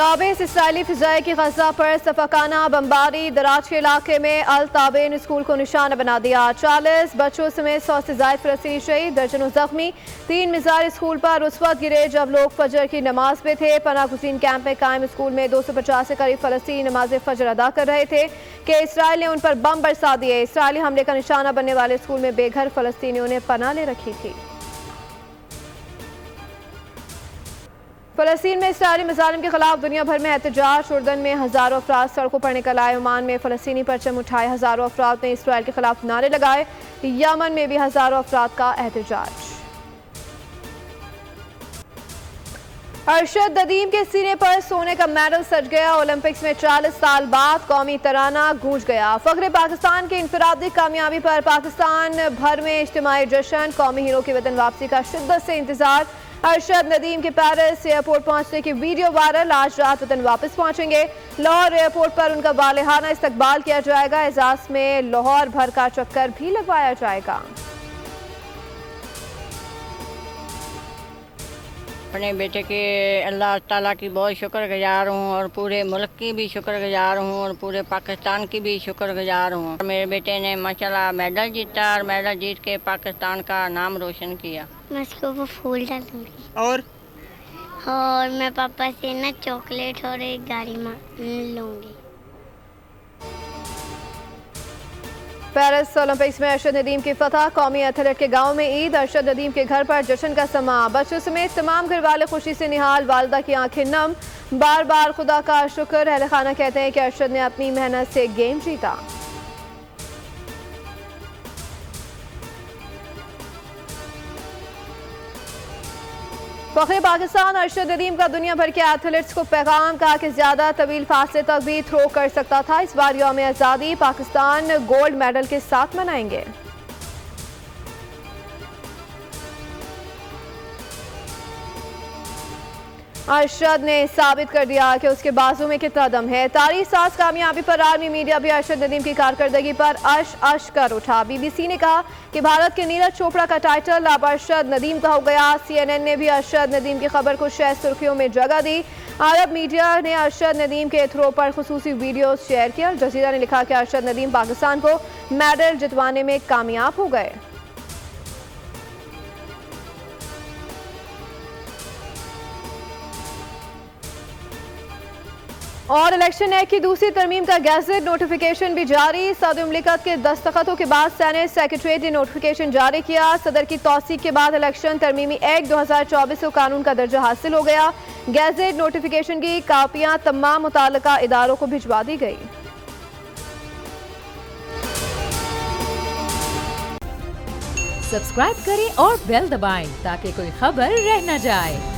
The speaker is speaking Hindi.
काबिज इसराइली फिजाई की गजा पर सफाकाना बमबारी। दराज के इलाके में अल ताबेन स्कूल को निशाना बना दिया। 40 बच्चों समेत 100 से ज्यादा फलस्तीनी शहीद, दर्जनों जख्मी। 3 मिसाइल स्कूल पर उस वक्त गिरे जब लोग फजर की नमाज में थे। पनाह गुज़ीन कैंप में कायम स्कूल में 250 से करीब फलस्तीनी नमाज फजर अदा कर रहे थे कि इसराइल ने उन पर बम बरसा दिए। इसराइली हमले का निशाना बनने वाले स्कूल में बेघर फलस्तीनियों ने पनाह ले रखी थी। फलस्तीन में इसराइली मज़ालिम के खिलाफ दुनिया भर में एहतजाज। उर्दन में हज़ारों अफराद सड़कों पर निकल आए। ओमान में फलस्तीनी परचम उठाए हज़ारों अफराद ने इसराइल के खिलाफ नारे लगाए। यमन में भी हज़ारों अफराद का एहतजाज। अरशद नदीम के सीने पर सोने का मेडल सज गया। ओलंपिक्स में 40 साल बाद कौमी तराना गूंज गया। फख्रे पाकिस्तान की इंफरादी कामयाबी पर पाकिस्तान भर में इज्तिमाई जश्न। कौमी हीरो की वतन वापसी का शिद्दत से इंतजार। अरशद नदीम के पेरिस एयरपोर्ट पहुंचने की वीडियो वायरल। आज रात वतन वापस पहुंचेंगे। लाहौर एयरपोर्ट पर उनका वालेहाना इस्तकबाल किया जाएगा। एजाज में लाहौर भर का चक्कर भी लगवाया जाएगा। अपने बेटे के अल्लाह ताला की बहुत शुक्रगुजार हूँ और पूरे मुल्क की भी शुक्रगुजार हूँ और पूरे पाकिस्तान की भी शुक्रगुजार हूँ। मेरे बेटे ने माशाल्लाह मेडल जीता और मेडल जीत के पाकिस्तान का नाम रोशन किया। मैं उसको वो फूल डालूंगी और मैं पापा से ना चॉकलेट और एक गाड़ी लूँगी। पेरिस ओलंपिक्स में अरशद नदीम की फतह। कौमी एथलीट के गांव में ईद। अरशद नदीम के घर पर जश्न का समा। बच्चों समेत तमाम घर वाले खुशी से निहाल। वालिदा की आंखें नम। बार बार खुदा का शुक्र। अहले खाना कहते हैं कि अरशद ने अपनी मेहनत से गेम जीता। फख्रे पाकिस्तान अरशद नदीम का दुनिया भर के एथलीट्स को पैगाम। कहा कि ज्यादा तवील फासले तक भी थ्रो कर सकता था। इस बार यौम आज़ादी पाकिस्तान गोल्ड मेडल के साथ मनाएंगे। अरशद ने साबित कर दिया कि उसके बाजू में कितना दम है। तारीख साज कामयाबी पर आर्मी मीडिया भी अरशद नदीम की कारकर्दगी पर अश कर उठा। बीबीसी ने कहा कि भारत के नीरज चोपड़ा का टाइटल अब अरशद नदीम का हो गया। CNN ने भी अरशद नदीम की खबर को शायद सुर्खियों में जगह दी। अरब मीडिया ने अरशद नदीम के थ्रो पर खुसूसी वीडियो शेयर किया। जजीरा ने लिखा कि अरशद नदीम पाकिस्तान को मेडल जितवाने में कामयाब हो गए। और इलेक्शन एक्ट की दूसरी तरमीम का गैजेट नोटिफिकेशन भी जारी। सदर मुमलिकत के दस्तखतों के बाद सेनेट सेक्रेटरीट ने नोटिफिकेशन जारी किया। सदर की तौसीक के बाद इलेक्शन तरमीमी एक्ट 2024 को कानून का दर्जा हासिल हो गया। गैजेट नोटिफिकेशन की कापियां तमाम मुताल्लिका इदारों को भिजवा दी गई। सब्सक्राइब करें और बेल दबाएं ताकि कोई खबर रह न जाए।